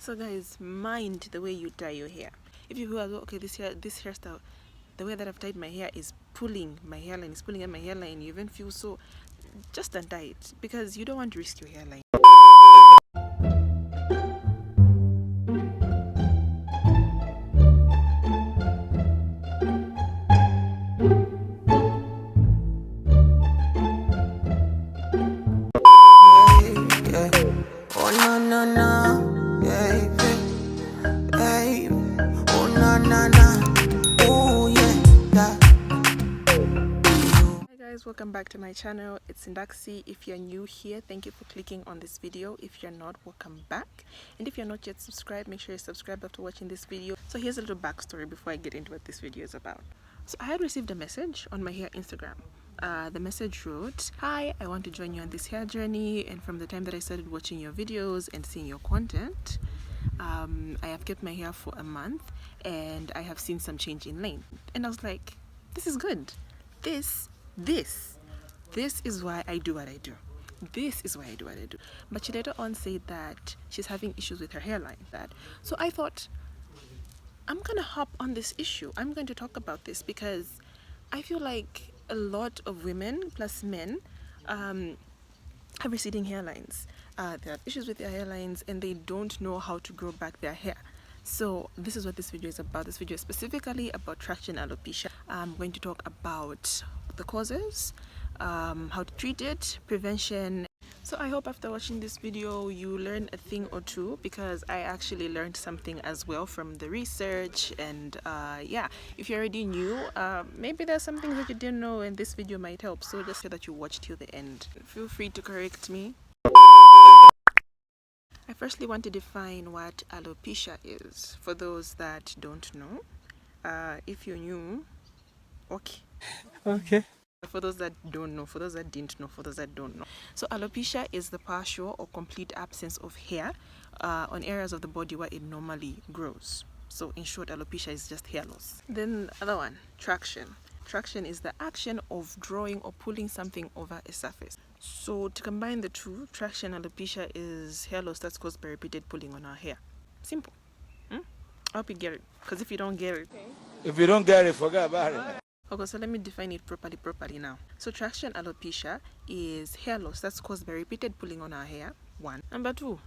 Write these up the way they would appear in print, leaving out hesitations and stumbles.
So guys, mind the way you tie your hair. If you feel like, okay, this hairstyle, the way that I've tied my hair is pulling my hairline, is pulling at my hairline, you even feel so, just untie it, because you don't want to risk your hairline. Welcome back to my channel. It's Ndakala. If you're new here, thank you for clicking on this video. If you're not, welcome back. And if you're not yet subscribed, make sure you subscribe after watching this video. So here's a little backstory before I get into what this video is about. So I had received a message on my hair Instagram. The message wrote, "Hi, I want to join you on this hair journey, and from the time that I started watching your videos and seeing your content, I have kept my hair for a month and I have seen some change in length." And I was like, this is good. This is why I do what I do. This is why I do what I do. But she later on said that she's having issues with her hairline. So I thought, I'm gonna hop on this issue. I'm going to talk about this because I feel like a lot of women plus men have receding hairlines. They have issues with their hairlines and they don't know how to grow back their hair. So this is what this video is about. This video is specifically about traction alopecia. I'm going to talk about the causes, how to treat it, prevention. So I hope after watching this video you learn a thing or two, because I actually learned something as well from the research. And yeah, if you're already new, maybe there's some things that you didn't know and this video might help. So just say that you watched till the end. Feel free to correct me. I firstly want to define what alopecia is for those that don't know. If you're new, okay. For those that don't know, for those that didn't know, for those that don't know. So alopecia is the partial or complete absence of hair on areas of the body where it normally grows. So in short, alopecia is just hair loss. Then the other one, traction. Traction is the action of drawing or pulling something over a surface. So to combine the two, traction alopecia is hair loss that's caused by repeated pulling on our hair. Simple. I hope you get it, because if you don't get it, if you don't get it, forget about it. Okay, so let me define it properly now. So traction alopecia is hair loss that's caused by repeated pulling on our hair, one. Number two,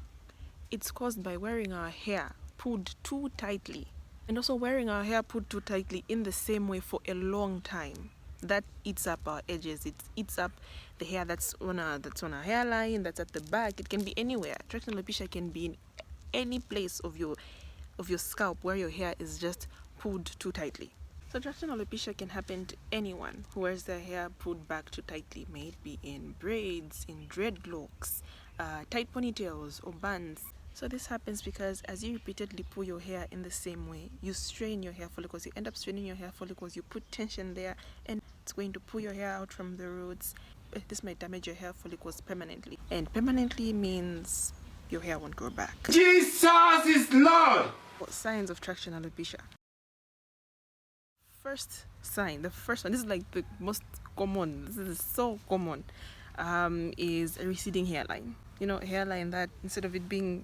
it's caused by wearing our hair pulled too tightly, and also wearing our hair pulled too tightly in the same way for a long time. That eats up our edges. It eats up the hair that's on our hairline, that's at the back. It can be anywhere. Traction alopecia can be in any place of your scalp where your hair is just pulled too tightly. So traction alopecia can happen to anyone who wears their hair pulled back too tightly, may it be in braids, in dreadlocks, tight ponytails or buns. So this happens because as you repeatedly pull your hair in the same way, you strain your hair follicles. You end up straining your hair follicles. You put tension there and it's going to pull your hair out from the roots. This might damage your hair follicles permanently. And permanently means your hair won't grow back. Jesus is Lord! Signs of traction alopecia. First sign, the first one, this is like the most common, this is so common, is a receding hairline. You know, hairline that instead of it being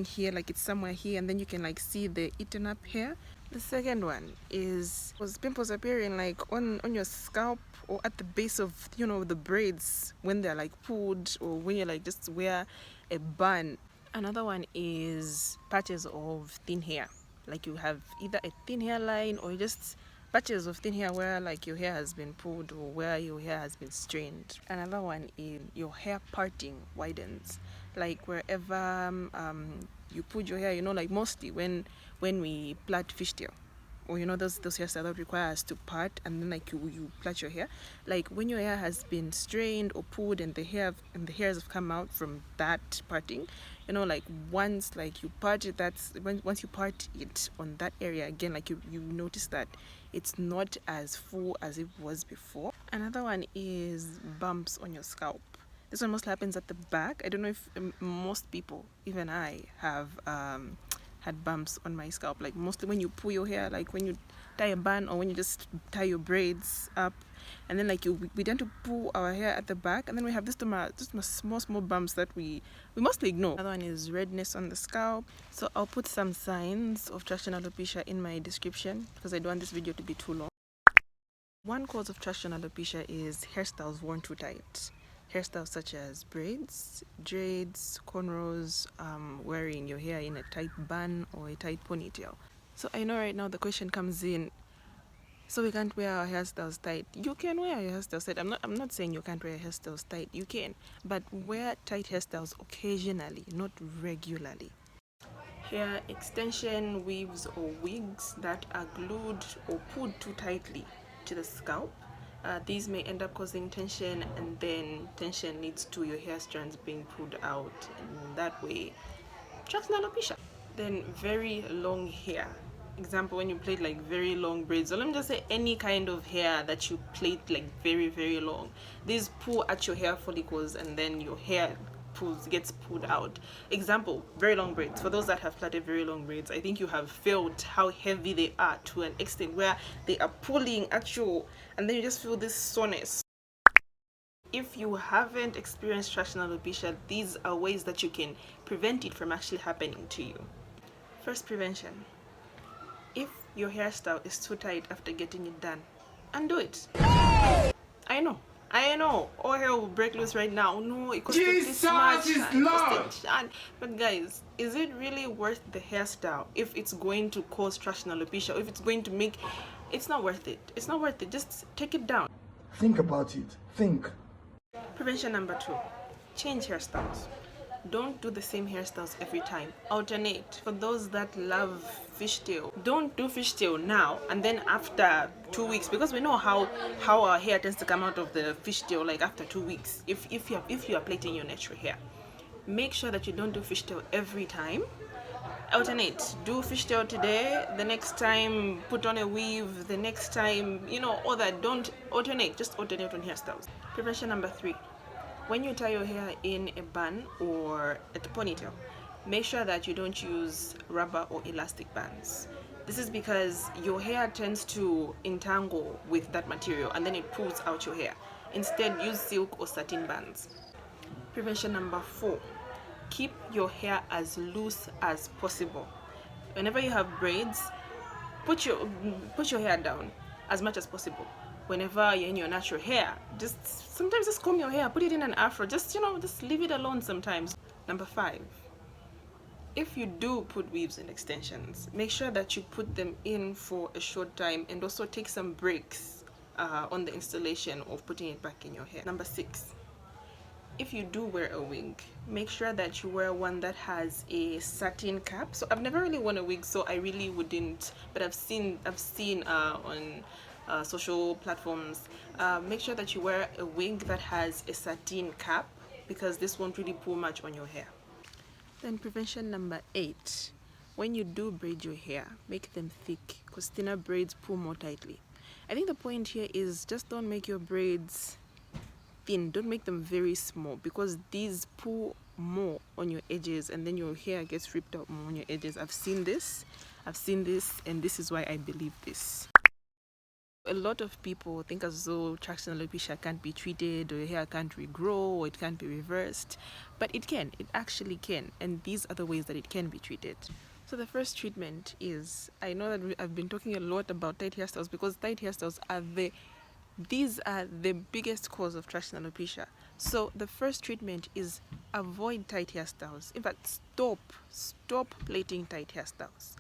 here, like it's somewhere here, and then you can like see the eaten up hair. The second one is pimples appearing like on your scalp or at the base of, you know, the braids when they're like pulled, or when you like just wear a bun. Another one is patches of thin hair, like you have either a thin hairline or just patches of thin hair where like your hair has been pulled or where your hair has been strained. Another one is your hair parting widens, like wherever you pulled your hair, you know, like mostly when we plait fishtail, or you know those hairstyles that require us to part and then like you plait your hair, like when your hair has been strained or pulled and the hairs have come out from that parting, you know, like once like you part it, once you part it on that area again, like you notice that it's not as full as it was before. Another one is bumps on your scalp. This one mostly happens at the back. I don't know if most people, even I, have had bumps on my scalp. Like mostly when you pull your hair, like when you tie a bun or when you just tie your braids up, and then like we tend to pull our hair at the back, and then we have this small bumps that we mostly ignore. Another one is redness on the scalp. So I'll put some signs of traction alopecia in my description because I don't want this video to be too long. One cause of traction alopecia is hairstyles worn too tight. Hairstyles such as braids, dreads, cornrows, wearing your hair in a tight bun or a tight ponytail. So I know right now the question comes in, so we can't wear our hairstyles tight. You can wear your hairstyles tight. I'm not saying you can't wear your hairstyles tight. You can, but wear tight hairstyles occasionally, not regularly. Hair extension, weaves or wigs that are glued or pulled too tightly to the scalp. These may end up causing tension, and then tension leads to your hair strands being pulled out, and that way traction alopecia. Then very long hair. Example, when you plait like very long braids, or let me just say any kind of hair that you plait like very long. These pull at your hair follicles, and then your hair gets pulled out. Example, very long braids. For those that have plaited very long braids, I think you have felt how heavy they are to an extent where they are pulling at you, and then you just feel this soreness. If you haven't experienced traction alopecia, these are ways that you can prevent it from actually happening to you. First, prevention. If your hairstyle is too tight after getting it done, undo it. I know, all hair will break loose right now. No, it costs this much. Jesus is Lord! But guys, is it really worth the hairstyle if it's going to cause traction alopecia? If it's going to make, it's not worth it. It's not worth it. Just take it down. Think about it. Think. Prevention number 2, change hairstyles. Don't do the same hairstyles every time. Alternate. For those that love fishtail, don't do fishtail now and then after 2 weeks, because we know how our hair tends to come out of the fishtail like after 2 weeks. If you are plaiting your natural hair, make sure that you don't do fishtail every time. Alternate. Do fishtail today, the next time put on a weave, the next time, all that. Don't alternate, just alternate on hairstyles. Prevention number 3, when you tie your hair in a bun or a ponytail, make sure that you don't use rubber or elastic bands. This is because your hair tends to entangle with that material and then it pulls out your hair. Instead, use silk or satin bands. Prevention number 4, keep your hair as loose as possible. Whenever you have braids, put your hair down as much as possible. Whenever you're in your natural hair, sometimes just comb your hair, put it in an afro, just leave it alone sometimes. Number 5, if you do put weaves and extensions, make sure that you put them in for a short time and also take some breaks on the installation of putting it back in your hair. Number 6, if you do wear a wig, make sure that you wear one that has a satin cap. So I've never really worn a wig, so I really wouldn't, but I've seen on social platforms, make sure that you wear a wig that has a satin cap, because this won't really pull much on your hair. Then prevention number 8, when you do braid your hair, make them thick, because thinner braids pull more tightly. I think the point here is just don't make your braids thin, don't make them very small, because these pull more on your edges and then your hair gets ripped out more on your edges. I've seen this, and this is why I believe this. A lot of people think as though traction alopecia can't be treated, or your hair can't regrow, or it can't be reversed, but it can. It actually can, and these are the ways that it can be treated. So the first treatment is, I know that I've been talking a lot about tight hairstyles because tight hairstyles are the biggest cause of traction alopecia. So the first treatment is avoid tight hairstyles. In fact, stop plaiting tight hairstyles.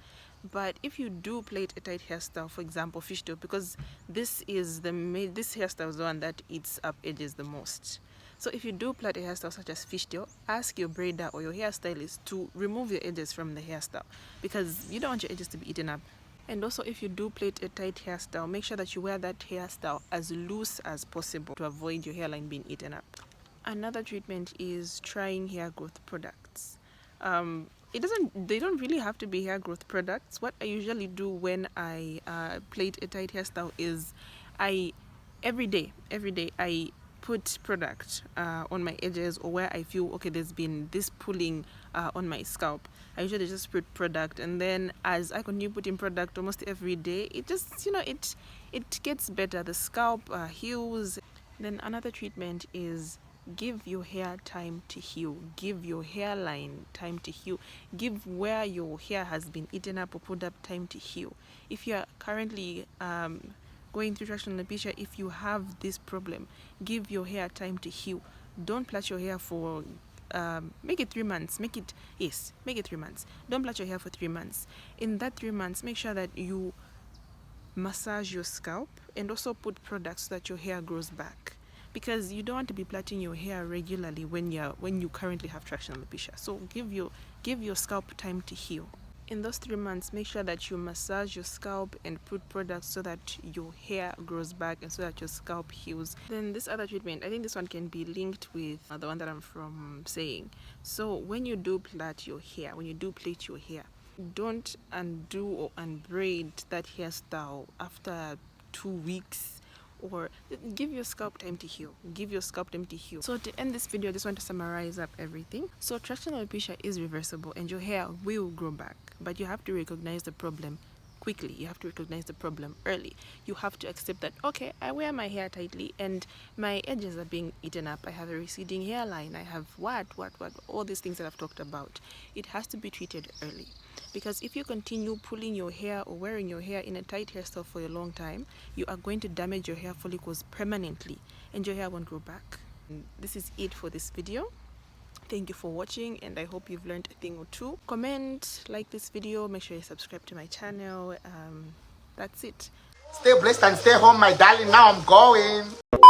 But if you do plait a tight hairstyle, for example fishtail, because this hairstyle is the one that eats up edges the most. So if you do plait a hairstyle such as fishtail, ask your braider or your hairstylist to remove your edges from the hairstyle, because you don't want your edges to be eaten up. And also, if you do plait a tight hairstyle, make sure that you wear that hairstyle as loose as possible to avoid your hairline being eaten up. Another treatment is trying hair growth products. They don't really have to be hair growth products. What I usually do when I plait a tight hairstyle is every day I put product on my edges, or where I feel okay there's been this pulling on my scalp, I usually just put product, and then as I continue putting product almost every day, it just, you know, it gets better. The scalp heals. Then another treatment is give your hair time to heal. Give your hairline time to heal. Give where your hair has been eaten up or pulled up time to heal. If you are currently going through tractional alopecia, if you have this problem, give your hair time to heal. Don't plait your hair for make it 3 months. Make it 3 months. Don't plait your hair for 3 months. In that 3 months, make sure that you massage your scalp and also put products so that your hair grows back, because you don't want to be plaiting your hair regularly when you currently have tractional alopecia. So give your scalp time to heal. In those 3 months, make sure that you massage your scalp and put products so that your hair grows back and so that your scalp heals. Then this other treatment, I think this one can be linked with the one that I'm from saying. So when you do plait your hair, don't undo or unbraid that hairstyle after 2 weeks, or give your scalp time to heal. So to end this video, I just want to summarize up everything. So tractional alopecia is reversible and your hair will grow back, but you have to recognize the problem quickly. You have to recognize the problem early. You have to accept that, okay, I wear my hair tightly and my edges are being eaten up. I have a receding hairline. I have what, all these things that I've talked about. It has to be treated early. Because if you continue pulling your hair or wearing your hair in a tight hairstyle for a long time, you are going to damage your hair follicles permanently and your hair won't grow back. And this is it for this video. Thank you for watching, and I hope you've learned a thing or two. Comment, like this video, make sure you subscribe to my channel. That's it. Stay blessed and stay home, my darling. Now I'm going.